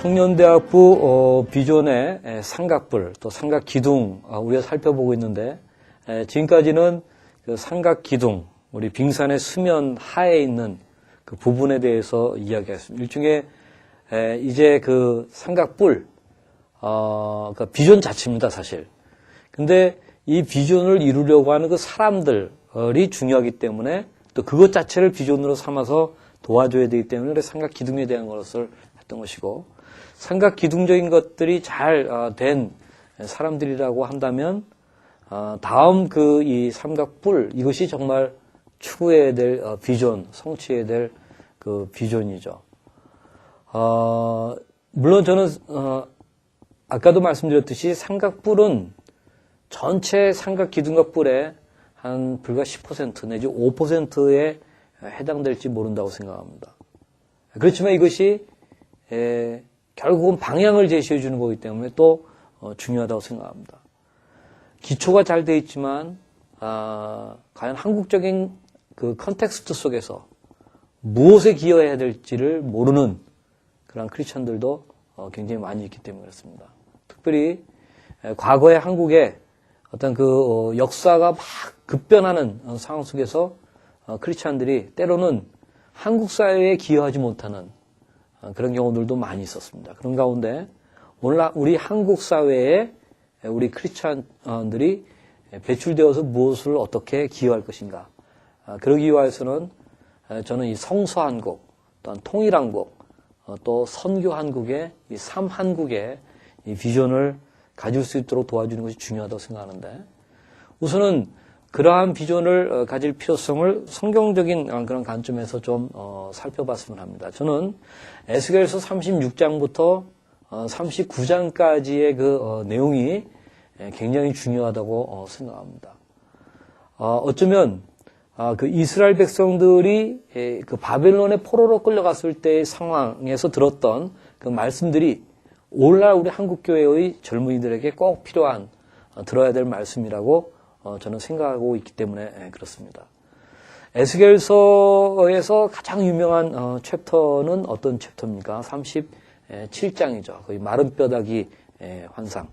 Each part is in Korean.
청년대학부 비전의 삼각불 또 삼각기둥 우리가 살펴보고 있는데 지금까지는 그 삼각기둥 우리 빙산의 수면 하에 있는 그 부분에 대해서 이야기했습니다. 일종의 이제 그 삼각불 그러니까 비전 자체입니다, 사실. 근데 이 비전을 이루려고 하는 그 사람들이 중요하기 때문에 또 그것 자체를 비전으로 삼아서 도와줘야 되기 때문에 삼각기둥에 대한 것을 했던 것이고, 삼각기둥적인 것들이 잘 된 사람들이라고 한다면 다음 그 이 삼각불 이것이 정말 추구해야 될 비전, 성취해야 될 그 비전이죠. 물론 저는 아까도 말씀드렸듯이 삼각불은 전체 삼각기둥과 뿔의 한 불과 10% 내지 5%에 해당될지 모른다고 생각합니다. 그렇지만 이것이 결국은 방향을 제시해 주는 거기 때문에 또 중요하다고 생각합니다. 기초가 잘 되어 있지만 과연 한국적인 그 컨텍스트 속에서 무엇에 기여해야 될지를 모르는 그런 크리스천들도 굉장히 많이 있기 때문에 그렇습니다. 특별히 과거의 한국의 어떤 그 역사가 막 급변하는 상황 속에서 크리스천들이 때로는 한국 사회에 기여하지 못하는 그런 경우들도 많이 있었습니다. 그런 가운데 오늘 우리 한국 사회에 우리 크리스천들이 배출되어서 무엇을 어떻게 기여할 것인가. 그러기 위해서는 저는 이 성서한국, 또한 통일한국, 또 선교한국의 이 삼한국의 이 비전을 가질 수 있도록 도와주는 것이 중요하다고 생각하는데, 우선은 그러한 비전을 가질 필요성을 성경적인 그런 관점에서 좀 살펴봤으면 합니다. 저는 에스겔서 36장부터 39장까지의 그 내용이 굉장히 중요하다고 생각합니다. 어쩌면 그 이스라엘 백성들이 그 바벨론의 포로로 끌려갔을 때의 상황에서 들었던 그 말씀들이 오늘날 우리 한국교회의 젊은이들에게 꼭 필요한 들어야 될 말씀이라고 저는 생각하고 있기 때문에 그렇습니다. 에스겔서에서 가장 유명한 챕터는 어떤 챕터입니까? 37장이죠. 거의 마른 뼈다귀 환상.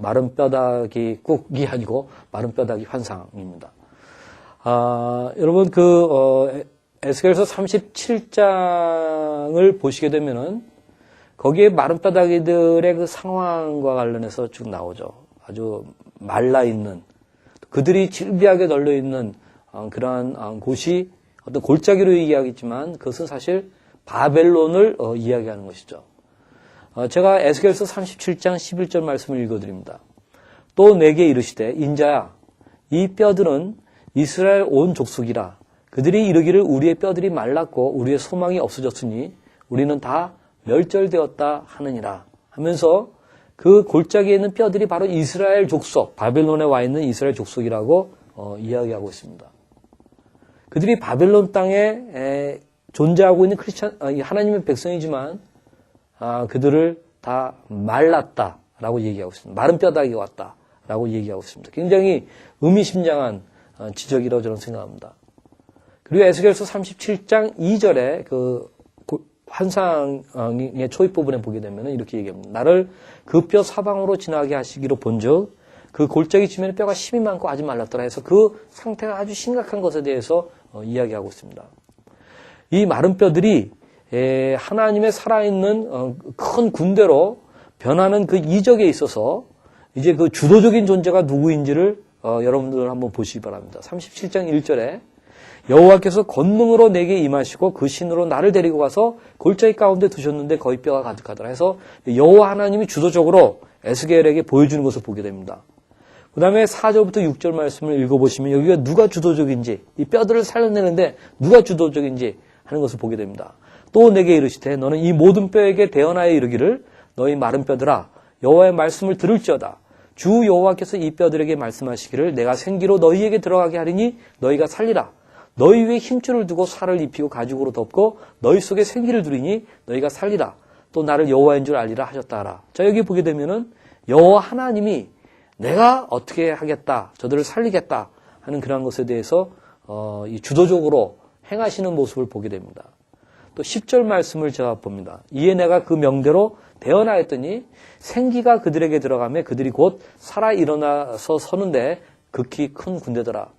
마른 뼈다귀 꾹이 아니고 마른 뼈다귀 환상입니다. 여러분 에스겔서 37장을 보시게 되면은 거기에 마른 뼈다귀들의 그 상황과 관련해서 쭉 나오죠. 아주 말라있는, 그들이 질비하게 널려있는 그러한 곳이 어떤 골짜기로 이야기하겠지만 그것은 사실 바벨론을 이야기하는 것이죠. 제가 에스겔서 37장 11절 말씀을 읽어드립니다. 또 내게 이르시되 인자야, 이 뼈들은 이스라엘 온 족속이라. 그들이 이르기를 우리의 뼈들이 말랐고 우리의 소망이 없어졌으니 우리는 다 멸절되었다 하느니라 하면서 그 골짜기에 있는 뼈들이 바로 이스라엘 족속, 바벨론에 와 있는 이스라엘 족속이라고 이야기하고 있습니다. 그들이 바벨론 땅에 존재하고 있는 하나님의 백성이지만 그들을 다 말랐다라고 얘기하고 있습니다. 마른 뼈다귀가 왔다라고 얘기하고 있습니다. 굉장히 의미심장한 지적이라고 저는 생각합니다. 그리고 에스겔서 37장 2절에 그 환상의 초입 부분에 보게 되면 이렇게 얘기합니다. 나를 그 뼈 사방으로 지나게 하시기로 본즉 그 골짜기 지면에 뼈가 심이 많고 아주 말랐더라 해서 그 상태가 아주 심각한 것에 대해서 이야기하고 있습니다. 이 마른 뼈들이 하나님의 살아있는 큰 군대로 변하는 그 이적에 있어서 이제 그 주도적인 존재가 누구인지를 여러분들 한번 보시기 바랍니다. 37장 1절에 여호와께서 권능으로 내게 임하시고 그 신으로 나를 데리고 가서 골짜기 가운데 두셨는데 거기 뼈가 가득하더라 해서 여호와 하나님이 주도적으로 에스겔에게 보여주는 것을 보게 됩니다. 그 다음에 4절부터 6절 말씀을 읽어보시면 여기가 누가 주도적인지, 이 뼈들을 살려내는데 누가 주도적인지 하는 것을 보게 됩니다. 또 내게 이르시되 너는 이 모든 뼈에게 대언하여 이르기를 너희 마른 뼈들아 여호와의 말씀을 들을지어다. 주 여호와께서 이 뼈들에게 말씀하시기를 내가 생기로 너희에게 들어가게 하리니 너희가 살리라. 너희 위에 힘줄을 두고 살을 입히고 가죽으로 덮고 너희 속에 생기를 두리니 너희가 살리라. 또 나를 여호와인 줄 알리라 하셨다 하라. 자, 여기 보게 되면은 여호와 하나님이 내가 어떻게 하겠다, 저들을 살리겠다 하는 그런 것에 대해서 이 주도적으로 행하시는 모습을 보게 됩니다. 또 10절 말씀을 제가 봅니다. 이에 내가 그 명대로 대언하였더니 생기가 그들에게 들어가며 그들이 곧 살아 일어나서 서는데 극히 큰 군대더라.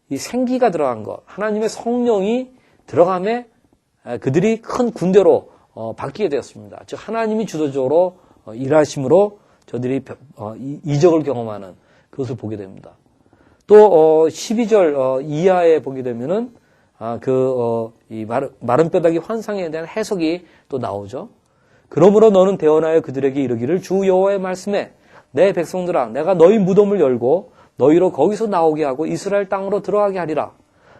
이 생기가 들어간 것, 하나님의 성령이 들어가며 그들이 큰 군대로 바뀌게 되었습니다. 즉 하나님이 주도적으로 일하심으로 저들이 이적을 경험하는 그것을 보게 됩니다. 또 12절 이하에 보게 되면은 이 마른 뼈다귀 환상에 대한 해석이 또 나오죠. 그러므로 너는 대언하여 그들에게 이르기를 주 여호와의 말씀에 내 백성들아 내가 너희 무덤을 열고 너희로 거기서 나오게 하고 이스라엘 땅으로 들어가게 하리라.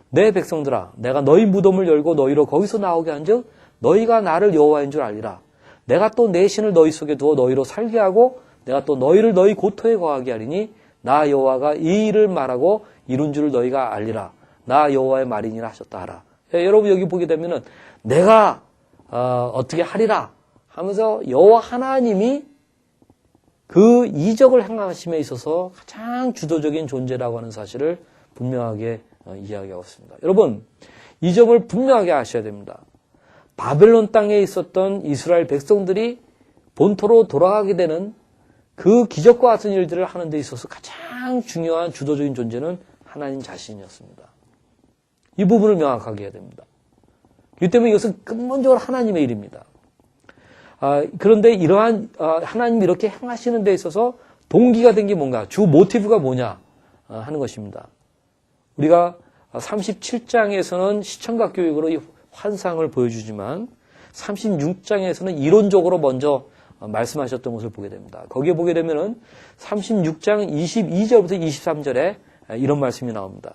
내 백성들아 내가 너희 무덤을 열고 너희로 거기서 나오게 한즉 너희가 나를 여호와인 줄 알리라. 내가 또 내 신을 너희 속에 두어 너희로 살게 하고 내가 또 너희를 너희 고토에 거하게 하리니 나 여호와가 이 일을 말하고 이룬 줄을 너희가 알리라. 나 여호와의 말이니라 하셨다 하라. 여러분 여기 보게 되면은 내가 어떻게 하리라 하면서 여호와 하나님이 그 이적을 행하심에 있어서 가장 주도적인 존재라고 하는 사실을 분명하게 이야기하고 있습니다. 여러분 이 점을 분명하게 아셔야 됩니다. 바벨론 땅에 있었던 이스라엘 백성들이 본토로 돌아가게 되는 그 기적과 같은 일들을 하는 데 있어서 가장 중요한 주도적인 존재는 하나님 자신이었습니다. 이 부분을 명확하게 해야 됩니다. 그렇기 때문에 이것은 근본적으로 하나님의 일입니다. 그런데 이러한 하나님이 이렇게 행하시는 데 있어서 동기가 된 게 뭔가, 주 모티브가 뭐냐 하는 것입니다. 우리가 37장에서는 시청각 교육으로 이 환상을 보여주지만 36장에서는 이론적으로 먼저 말씀하셨던 것을 보게 됩니다. 거기에 보게 되면은 36장 22절부터 23절에 이런 말씀이 나옵니다.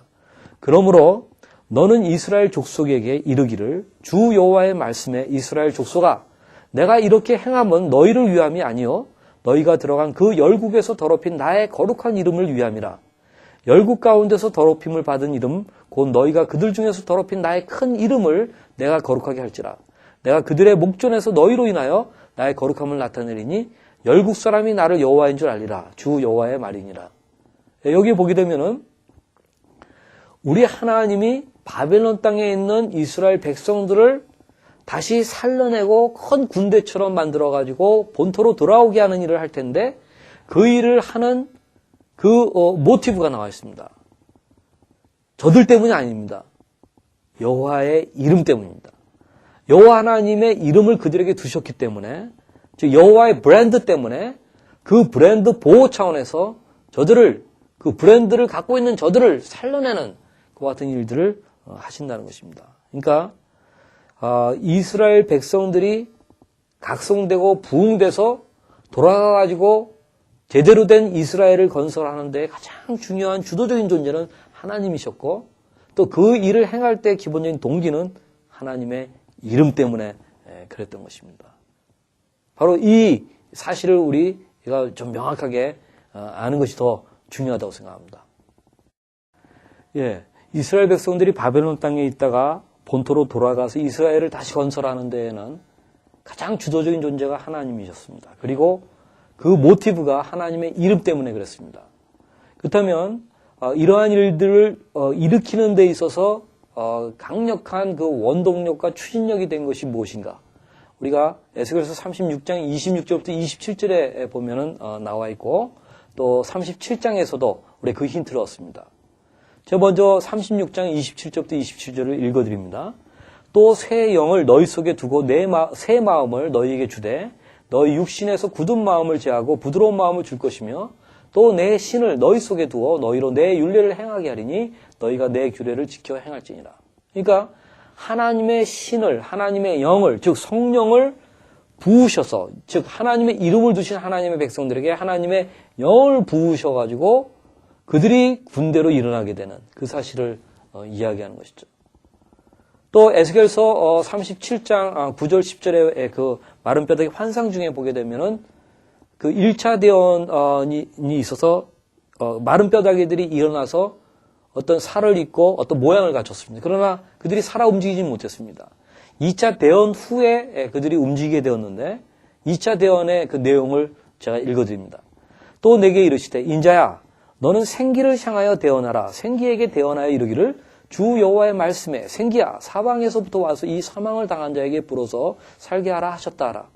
그러므로 너는 이스라엘 족속에게 이르기를 주 여호와의 말씀에 이스라엘 족속아 내가 이렇게 행함은 너희를 위함이 아니요 너희가 들어간 그 열국에서 더럽힌 나의 거룩한 이름을 위함이라. 열국 가운데서 더럽힘을 받은 이름 곧 너희가 그들 중에서 더럽힌 나의 큰 이름을 내가 거룩하게 할지라. 내가 그들의 목전에서 너희로 인하여 나의 거룩함을 나타내리니 열국 사람이 나를 여호와인 줄 알리라. 주 여호와의 말이니라. 여기 보게 되면은 우리 하나님이 바벨론 땅에 있는 이스라엘 백성들을 다시 살려내고 큰 군대처럼 만들어가지고 본토로 돌아오게 하는 일을 할 텐데 그 일을 하는 그 모티브가 나와 있습니다. 저들 때문이 아닙니다. 여호와의 이름 때문입니다. 여호와 하나님의 이름을 그들에게 두셨기 때문에 즉 여호와의 브랜드 때문에 그 브랜드 보호 차원에서 저들을 그 브랜드를 갖고 있는 저들을 살려내는 그와 같은 일들을 하신다는 것입니다. 그러니까 이스라엘 백성들이 각성되고 부흥돼서 돌아가가지고 제대로 된 이스라엘을 건설하는 데 가장 중요한 주도적인 존재는 하나님이셨고 또 그 일을 행할 때 기본적인 동기는 하나님의 이름 때문에 그랬던 것입니다. 바로 이 사실을 우리가 좀 명확하게 아는 것이 더 중요하다고 생각합니다. 이스라엘 백성들이 바벨론 땅에 있다가 본토로 돌아가서 이스라엘을 다시 건설하는 데에는 가장 주도적인 존재가 하나님이셨습니다. 그리고 그 모티브가 하나님의 이름 때문에 그랬습니다. 그렇다면 이러한 일들을 일으키는 데 있어서 강력한 그 원동력과 추진력이 된 것이 무엇인가? 우리가 에스겔서 36장 26절부터 27절에 보면은 나와 있고 또 37장에서도 우리 그 힌트를 얻습니다. 제가 먼저 36장 27절부터 27절을 읽어드립니다. 또 새 영을 너희 속에 두고 새 마음을 너희에게 주되 너희 육신에서 굳은 마음을 제하고 부드러운 마음을 줄 것이며 또 내 신을 너희 속에 두어 너희로 내 율례를 행하게 하리니 너희가 내 규례를 지켜 행할지니라. 그러니까 하나님의 신을 하나님의 영을 즉 성령을 부으셔서 즉 하나님의 이름을 두신 하나님의 백성들에게 하나님의 영을 부으셔가지고 그들이 군대로 일어나게 되는 그 사실을 이야기하는 것이죠. 또 에스겔서 37장 9절 10절의 그 마른 뼈다귀 환상 중에 보게 되면은 그 1차 대원이 있어서 마른 뼈다귀들이 일어나서 어떤 살을 입고 어떤 모양을 갖췄습니다. 그러나 그들이 살아 움직이지 못했습니다. 2차 대원 후에 그들이 움직이게 되었는데 2차 대원의 그 내용을 제가 읽어드립니다. 또 내게 이르시되 인자야 너는 생기를 향하여 대언하라. 생기에게 대언하여 이르기를 주 여호와의 말씀에 생기야 사방에서부터 와서 이 사망을 당한 자에게 불어서 살게 하라 하셨다 하라.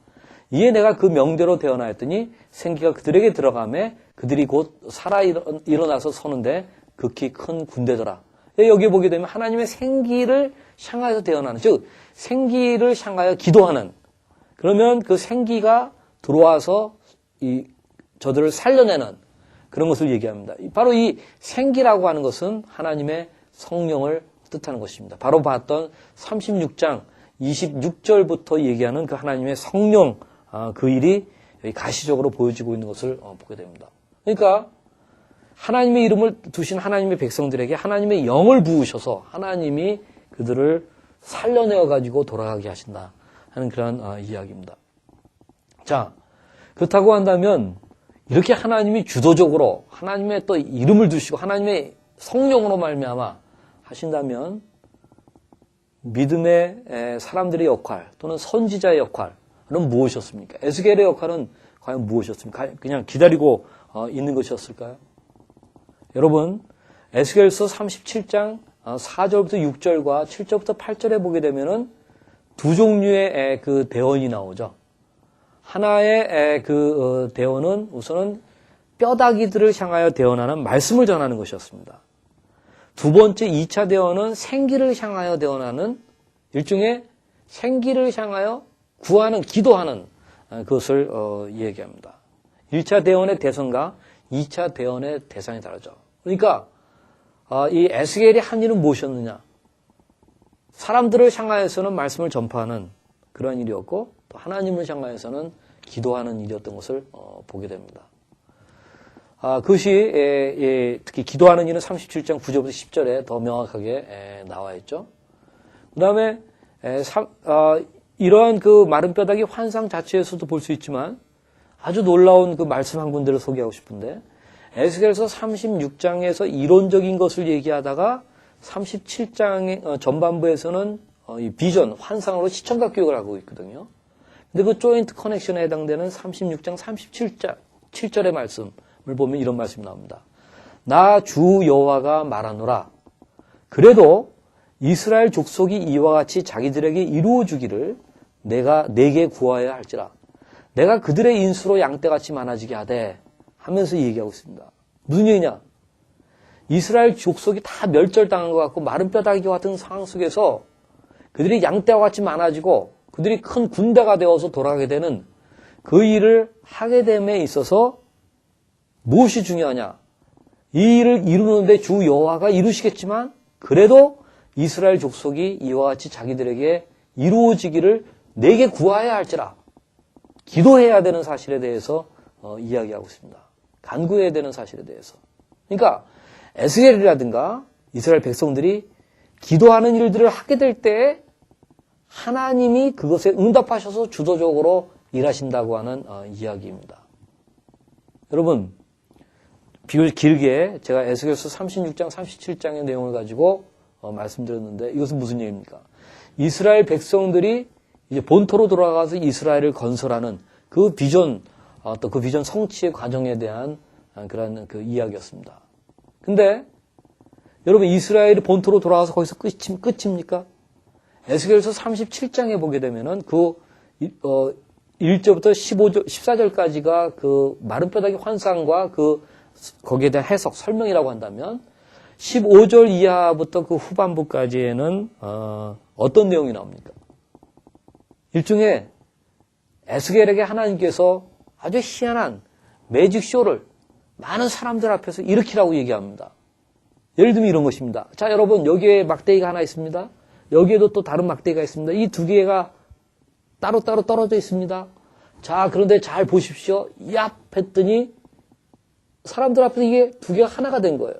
이에 내가 그 명대로 되어나였더니 생기가 그들에게 들어가매 그들이 곧 살아 일어나서 서는데 극히 큰 군대더라. 여기 보게 되면 하나님의 생기를 향하여서 되어나는, 즉 생기를 향하여 기도하는, 그러면 그 생기가 들어와서 저들을 살려내는 그런 것을 얘기합니다. 바로 이 생기라고 하는 것은 하나님의 성령을 뜻하는 것입니다. 바로 봤던 36장 26절부터 얘기하는 그 하나님의 성령, 그 일이 여기 가시적으로 보여지고 있는 것을 보게 됩니다. 그러니까 하나님의 이름을 두신 하나님의 백성들에게 하나님의 영을 부으셔서 하나님이 그들을 살려내어 가지고 돌아가게 하신다 하는 그런 이야기입니다. 자, 그렇다고 한다면 이렇게 하나님이 주도적으로 하나님의 또 이름을 두시고 하나님의 성령으로 말미암아 하신다면 믿음의 사람들의 역할 또는 선지자의 역할은 무엇이었습니까? 에스겔의 역할은 과연 무엇이었습니까? 그냥 기다리고 있는 것이었을까요? 여러분, 에스겔서 37장 4절부터 6절과 7절부터 8절에 보게 되면은 두 종류의 그 대원이 나오죠. 하나의 그 대원은 우선은 뼈다귀들을 향하여 대원하는 말씀을 전하는 것이었습니다. 두 번째 2차 대원은 생기를 향하여 대원하는 일종의 생기를 향하여 구하는, 기도하는 그것을 얘기합니다. 1차 대원의 대상과 2차 대원의 대상이 다르죠. 그러니까 이 에스겔이 한 일은 무엇이었느냐? 사람들을 향하여서는 말씀을 전파하는 그런 일이었고 또 하나님을 향하여서는 기도하는 일이었던 것을 보게 됩니다. 그것이 특히 기도하는 일은 37장 9절부터 10절에 더 명확하게 나와 있죠. 그 다음에 이러한 그 마른 뼈다귀 환상 자체에서도 볼 수 있지만 아주 놀라운 그 말씀 한 군데를 소개하고 싶은데 에스겔서 36장에서 이론적인 것을 얘기하다가 37장의 전반부에서는 이 비전, 환상으로 시청각 교육을 하고 있거든요. 근데 그 조인트 커넥션에 해당되는 36장 37장 7절의 말씀을 보면 이런 말씀이 나옵니다. 나 주 여호와가 말하노라. 그래도 이스라엘 족속이 이와 같이 자기들에게 이루어 주기를 내가 내게 구하여야 할지라. 내가 그들의 인수로 양떼같이 많아지게 하되 하면서 얘기하고 있습니다. 무슨 얘기냐? 이스라엘 족속이 다 멸절당한 것 같고 마른 뼈다귀와 같은 상황 속에서 그들이 양떼와 같이 많아지고 그들이 큰 군대가 되어서 돌아가게 되는 그 일을 하게 됨에 있어서 무엇이 중요하냐? 이 일을 이루는데 주 여호와가 이루시겠지만 그래도 이스라엘 족속이 이와 같이 자기들에게 이루어지기를 내게 구하여야 할지라. 기도해야 되는 사실에 대해서 이야기하고 있습니다. 간구해야 되는 사실에 대해서. 그러니까 에스겔이라든가 이스라엘 백성들이 기도하는 일들을 하게 될 때 하나님이 그것에 응답하셔서 주도적으로 일하신다고 하는 이야기입니다. 여러분, 비교적 길게 제가 에스겔서 36장, 37장의 내용을 가지고 말씀드렸는데 이것은 무슨 얘기입니까? 이스라엘 백성들이 이제 본토로 돌아가서 이스라엘을 건설하는 그 비전, 또 그 비전 성취의 과정에 대한 그런 그 이야기였습니다. 근데 여러분 이스라엘이 본토로 돌아가서 거기서 끝입니까? 에스겔서 37장에 보게 되면은 그 1절부터 15절, 14절까지가 그 마른 뼈다귀 환상과 그 거기에 대한 해석, 설명이라고 한다면 15절 이하부터 그 후반부까지에는 어떤 내용이 나옵니까? 일종의 에스겔에게 하나님께서 아주 희한한 매직쇼를 많은 사람들 앞에서 일으키라고 얘기합니다. 예를 들면 이런 것입니다. 자, 여러분 여기에 막대기가 하나 있습니다. 여기에도 또 다른 막대기가 있습니다. 이 두 개가 따로따로 떨어져 있습니다. 자, 그런데 잘 보십시오. 얍 했더니 사람들 앞에서 이게 두 개가 하나가 된 거예요.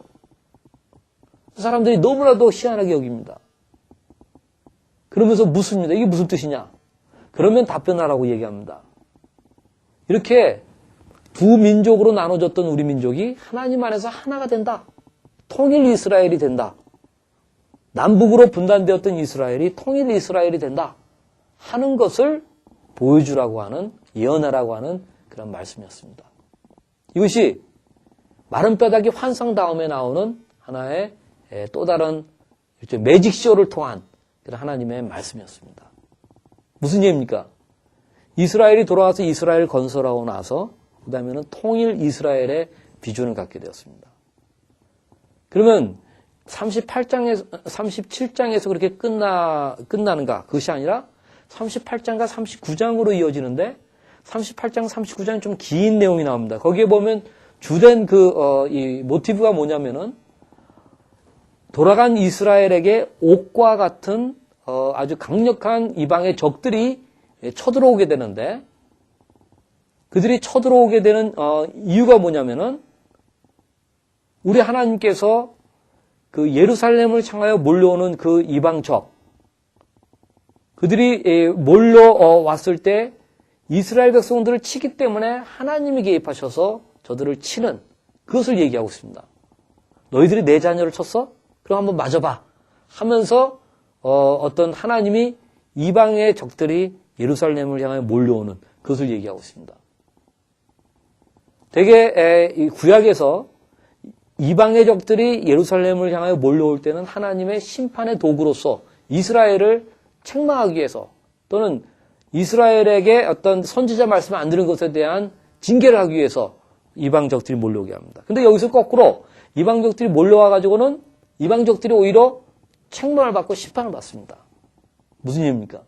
사람들이 너무나도 희한하게 여깁니다. 그러면서 묻습니다. 이게 무슨 뜻이냐? 그러면 답변하라고 얘기합니다. 이렇게 두 민족으로 나눠졌던 우리 민족이 하나님 안에서 하나가 된다. 통일 이스라엘이 된다. 남북으로 분단되었던 이스라엘이 통일 이스라엘이 된다. 하는 것을 보여주라고 하는, 예언하라고 하는 그런 말씀이었습니다. 이것이 마른 뼈다귀 환상 다음에 나오는 하나의 또 다른 매직쇼를 통한 그런 하나님의 말씀이었습니다. 무슨 얘기입니까? 이스라엘이 돌아와서 이스라엘을 건설하고 나서 그 다음에는 통일 이스라엘의 비전을 갖게 되었습니다. 그러면 37장에서 그렇게 끝나는가? 그것이 아니라 38장과 39장으로 이어지는데 38장, 39장이 좀 긴 내용이 나옵니다. 거기에 보면 주된 이 모티브가 뭐냐면은 돌아간 이스라엘에게 옥과 같은 아주 강력한 이방의 적들이 쳐들어오게 되는데 그들이 쳐들어오게 되는 이유가 뭐냐면은 우리 하나님께서 그 예루살렘을 향하여 몰려오는 그 이방적 그들이 몰려왔을 때 이스라엘 백성들을 치기 때문에 하나님이 개입하셔서 저들을 치는 그것을 얘기하고 있습니다. 너희들이 내 자녀를 쳤어? 그럼 한번 맞아봐 하면서 어떤 하나님이 이방의 적들이 예루살렘을 향하여 몰려오는 그것을 얘기하고 있습니다. 대개 이 구약에서 이방의 적들이 예루살렘을 향하여 몰려올 때는 하나님의 심판의 도구로서 이스라엘을 책망하기 위해서 또는 이스라엘에게 어떤 선지자 말씀을 안 들은 것에 대한 징계를 하기 위해서 이방적들이 몰려오게 합니다. 근데 여기서 거꾸로 이방적들이 몰려와가지고는 이방적들이 오히려 책망을 받고 심판을 받습니다. 무슨 얘기입니까?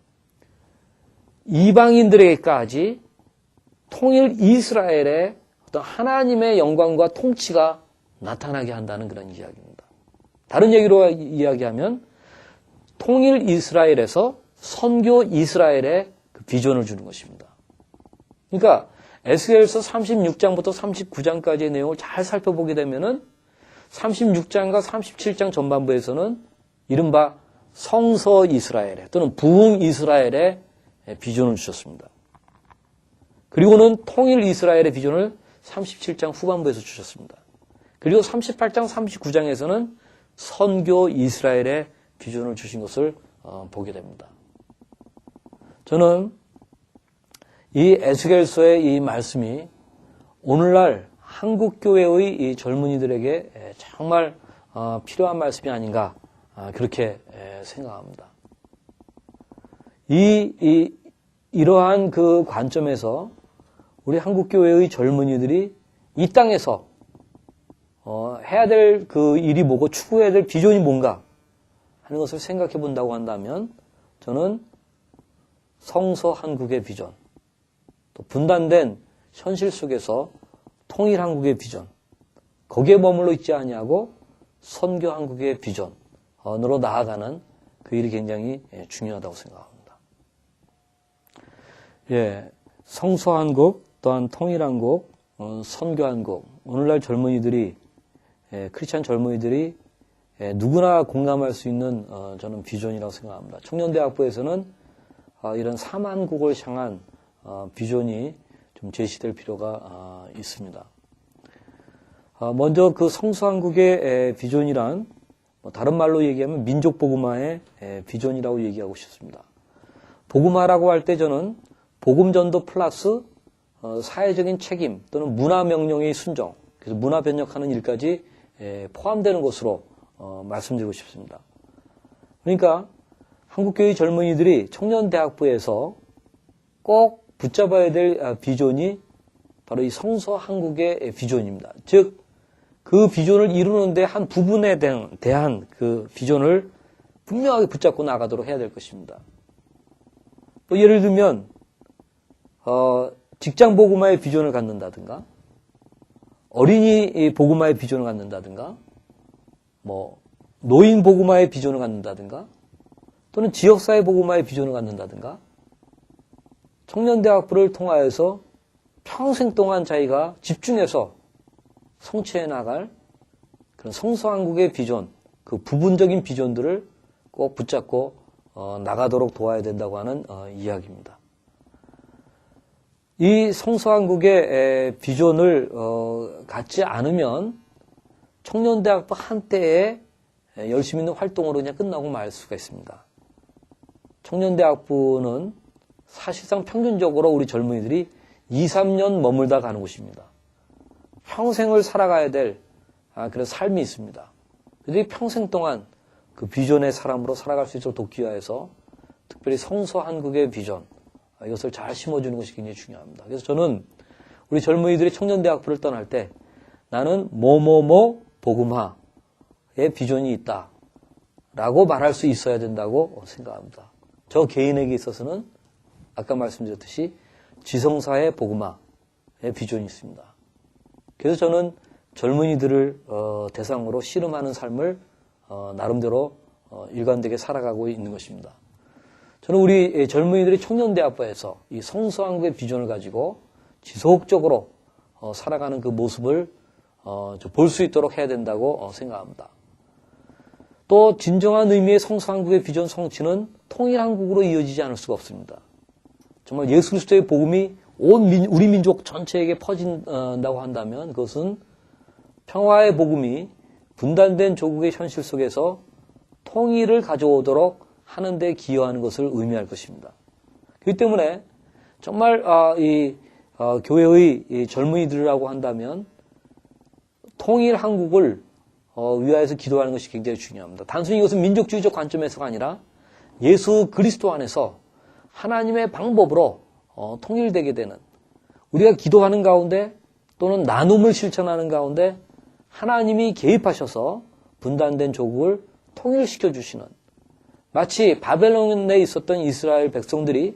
이방인들에게까지 통일 이스라엘의 어떤 하나님의 영광과 통치가 나타나게 한다는 그런 이야기입니다. 다른 얘기로 이야기하면 통일 이스라엘에서 선교 이스라엘의 그 비전을 주는 것입니다. 그러니까 에스겔서 36장부터 39장까지의 내용을 잘 살펴보게 되면은 36장과 37장 전반부에서는 이른바 성서 이스라엘의 또는 부흥 이스라엘의 비전을 주셨습니다. 그리고는 통일 이스라엘의 비전을 37장 후반부에서 주셨습니다. 그리고 38장, 39장에서는 선교 이스라엘의 비전을 주신 것을 보게 됩니다. 저는 이 에스겔서의 이 말씀이 오늘날 한국교회의 이 젊은이들에게 정말 필요한 말씀이 아닌가 그렇게 생각합니다. 이러한 그 관점에서 우리 한국교회의 젊은이들이 이 땅에서 해야 될 그 일이 뭐고 추구해야 될 비전이 뭔가 하는 것을 생각해 본다고 한다면 저는 성서 한국의 비전, 또 분단된 현실 속에서 통일 한국의 비전, 거기에 머물러 있지 아니하고 선교 한국의 비전으로 나아가는 그 일이 굉장히 중요하다고 생각합니다. 예, 성서 한국, 또한 통일 한국, 선교 한국, 오늘날 젊은이들이 크리스찬 젊은이들이 누구나 공감할 수 있는 저는 비전이라고 생각합니다. 청년대학부에서는 이런 3한국을 향한 비전이 좀 제시될 필요가 있습니다. 먼저 그 성서한국의 비전이란 다른 말로 얘기하면 민족복음화의 비전이라고 얘기하고 싶습니다. 복음화라고 할 때 저는 복음전도 플러스 사회적인 책임 또는 문화명령의 순종, 그래서 문화 변혁하는 일까지 포함되는 것으로 말씀드리고 싶습니다. 그러니까 한국교회 젊은이들이 청년대학부에서 꼭 붙잡아야 될 비전이 바로 이 성서 한국의 비전입니다. 즉, 그 비전을 이루는데 한 부분에 대한 그 비전을 분명하게 붙잡고 나가도록 해야 될 것입니다. 또 예를 들면 직장 복음화의 비전을 갖는다든가, 어린이 복음화의 비전을 갖는다든가, 노인 복음화의 비전을 갖는다든가, 또는 지역사회 복음화의 비전을 갖는다든가, 청년대학부를 통하여서 평생 동안 자기가 집중해서 성취해 나갈 그런 성서한국의 비전, 그 부분적인 비전들을 꼭 붙잡고 나가도록 도와야 된다고 하는 이야기입니다. 이 성서한국의 비전을 갖지 않으면 청년대학부 한때에 열심히 있는 활동으로 그냥 끝나고 말 수가 있습니다. 청년대학부는 사실상 평균적으로 우리 젊은이들이 2, 3년 머물다 가는 곳입니다. 평생을 살아가야 될 그런 삶이 있습니다. 그들이 평생 동안 그 비전의 사람으로 살아갈 수 있도록 돕기 위해서 특별히 성서 한국의 비전, 이것을 잘 심어주는 것이 굉장히 중요합니다. 그래서 저는 우리 젊은이들이 청년대학부를 떠날 때 나는 뭐뭐뭐 복음화의 비전이 있다 라고 말할 수 있어야 된다고 생각합니다. 저 개인에게 있어서는 아까 말씀드렸듯이 지성사의 복음화의 비전이 있습니다. 그래서 저는 젊은이들을 대상으로 씨름하는 삶을 나름대로 일관되게 살아가고 있는 것입니다. 저는 우리 젊은이들이 청년대학부에서 이 성서한국의 비전을 가지고 지속적으로 살아가는 그 모습을 볼 수 있도록 해야 된다고 생각합니다. 또 진정한 의미의 성서한국의 비전 성취는 통일한국으로 이어지지 않을 수가 없습니다. 정말 예수 그리스도의 복음이 우리 민족 전체에게 퍼진다고 한다면 그것은 평화의 복음이 분단된 조국의 현실 속에서 통일을 가져오도록 하는 데 기여하는 것을 의미할 것입니다. 그렇기 때문에 정말 교회의 이 젊은이들이라고 한다면 통일 한국을 위하여서 기도하는 것이 굉장히 중요합니다. 단순히 이것은 민족주의적 관점에서가 아니라 예수 그리스도 안에서 하나님의 방법으로 통일되게 되는, 우리가 기도하는 가운데 또는 나눔을 실천하는 가운데 하나님이 개입하셔서 분단된 조국을 통일시켜 주시는, 마치 바벨론에 있었던 이스라엘 백성들이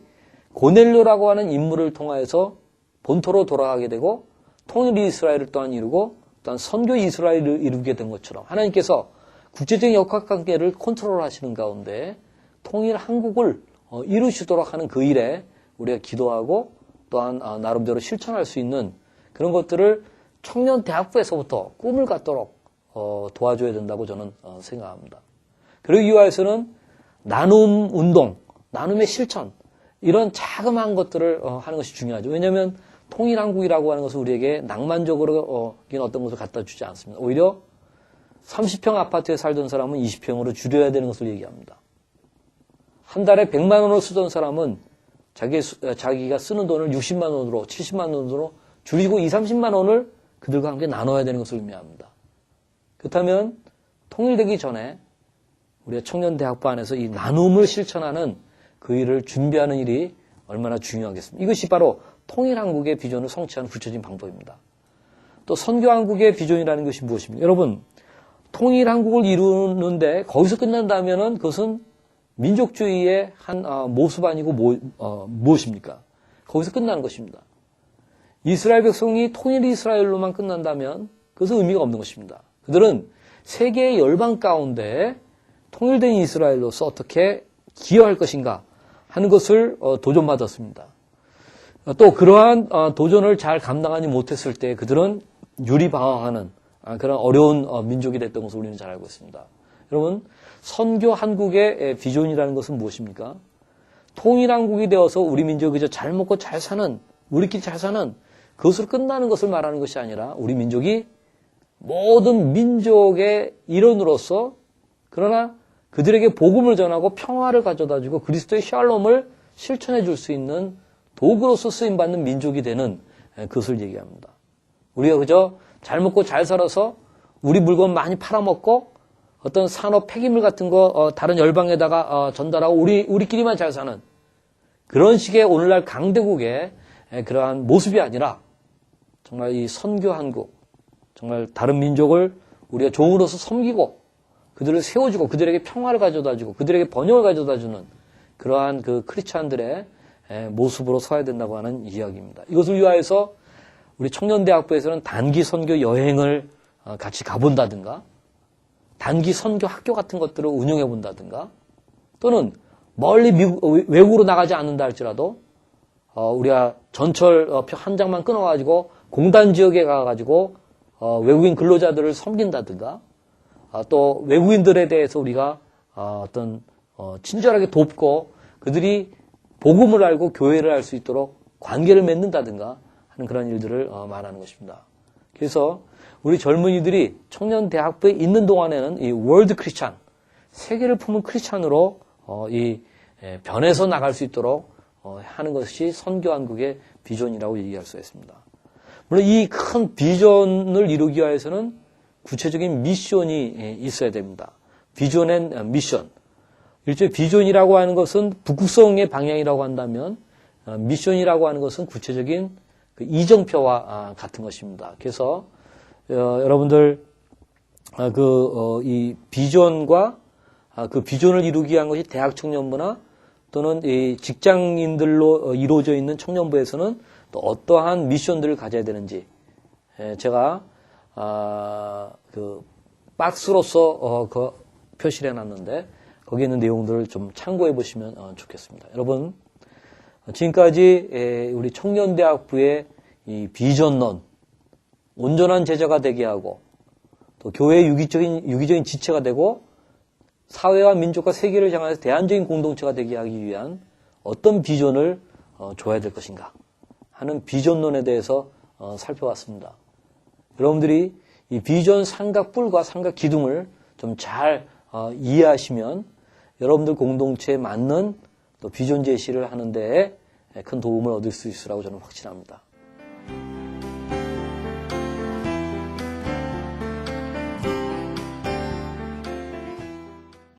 고넬료라고 하는 인물을 통하여서 본토로 돌아가게 되고 통일 이스라엘을 또한 이루고 또한 선교 이스라엘을 이루게 된 것처럼 하나님께서 국제적인 역학관계를 컨트롤하시는 가운데 통일 한국을 이루시도록 하는 그 일에 우리가 기도하고 또한 나름대로 실천할 수 있는 그런 것들을 청년대학부에서부터 꿈을 갖도록 도와줘야 된다고 저는 생각합니다. 그러기 위해서는 나눔 운동, 나눔의 실천, 이런 자그마한 것들을 하는 것이 중요하죠. 왜냐하면 통일한국이라고 하는 것은 우리에게 낭만적으로 어떤 것을 갖다 주지 않습니다. 오히려 30평 아파트에 살던 사람은 20평으로 줄여야 되는 것을 얘기합니다. 한 달에 100만 원을 쓰던 사람은 자기가 쓰는 돈을 60만 원으로 70만 원으로 줄이고 20, 30만 원을 그들과 함께 나눠야 되는 것을 의미합니다. 그렇다면 통일되기 전에 우리가 청년대학부 안에서 이 나눔을 실천하는 그 일을 준비하는 일이 얼마나 중요하겠습니까? 이것이 바로 통일한국의 비전을 성취하는 구체적인 방법입니다. 또 선교한국의 비전이라는 것이 무엇입니까? 여러분, 통일한국을 이루는데 거기서 끝난다면 그것은 민족주의의 한 모습 아니고 무엇입니까? 거기서 끝나는 것입니다. 이스라엘 백성이 통일 이스라엘로만 끝난다면 그것은 의미가 없는 것입니다. 그들은 세계의 열방 가운데 통일된 이스라엘로서 어떻게 기여할 것인가 하는 것을 도전받았습니다. 또 그러한 도전을 잘 감당하지 못했을 때 그들은 유리방황하는 그런 어려운 민족이 됐던 것을 우리는 잘 알고 있습니다. 여러분, 선교 한국의 비전이라는 것은 무엇입니까? 통일한국이 되어서 우리 민족이 그저 잘 먹고 잘 사는, 우리끼리 잘 사는 그것으로 끝나는 것을 말하는 것이 아니라 우리 민족이 모든 민족의 일원으로서 그러나 그들에게 복음을 전하고 평화를 가져다주고 그리스도의 샬롬을 실천해 줄 수 있는 도구로서 쓰임받는 민족이 되는 그것을 얘기합니다. 우리가 그저 잘 먹고 잘 살아서 우리 물건 많이 팔아먹고 어떤 산업 폐기물 같은 거 다른 열방에다가 전달하고 우리끼리만 잘 사는 그런 식의 오늘날 강대국의 그러한 모습이 아니라 정말 이 선교 한국, 정말 다른 민족을 우리가 종으로서 섬기고 그들을 세워주고 그들에게 평화를 가져다주고 그들에게 번영을 가져다주는 그러한 그 크리스찬들의 모습으로 서야 된다고 하는 이야기입니다. 이것을 위하여서 우리 청년대학부에서는 단기 선교 여행을 같이 가본다든가 단기 선교 학교 같은 것들을 운영해 본다든가 또는 멀리 외국으로 나가지 않는다 할지라도 우리가 전철 표 한 장만 끊어가지고 공단 지역에 가가지고 외국인 근로자들을 섬긴다든가 또 외국인들에 대해서 우리가 어떤 친절하게 돕고 그들이 복음을 알고 교회를 알 수 있도록 관계를 맺는다든가 하는 그런 일들을 말하는 것입니다. 그래서 우리 젊은이들이 청년대학부에 있는 동안에는 이 월드 크리스찬, 세계를 품은 크리스찬으로 변해서 나갈 수 있도록 하는 것이 선교한국의 비전이라고 얘기할 수 있습니다. 물론 이 큰 비전을 이루기 위해서는 구체적인 미션이 있어야 됩니다. 비전 앤 미션. 일종의 비전이라고 하는 것은 북극성의 방향이라고 한다면 미션이라고 하는 것은 구체적인 그 이정표와 같은 것입니다. 그래서 여러분들 이 비전과 그 비전을 이루기 위한 것이 대학 청년부나 또는 이 직장인들로 이루어져 있는 청년부에서는 또 어떠한 미션들을 가져야 되는지 제가 그 박스로서 표시를 해놨는데 거기에 있는 내용들을 좀 참고해 보시면 좋겠습니다. 여러분 지금까지 우리 청년대학부의 이 비전론, 온전한 제자가 되게 하고 또 교회의 유기적인 지체가 되고 사회와 민족과 세계를 향해서 대안적인 공동체가 되게 하기 위한 어떤 비전을 줘야 될 것인가 하는 비전론에 대해서 살펴봤습니다. 여러분들이 이 비전 삼각뿔과 삼각기둥을 좀 잘 이해하시면 여러분들 공동체에 맞는 또 비전 제시를 하는 데에 큰 도움을 얻을 수 있으라고 저는 확신합니다.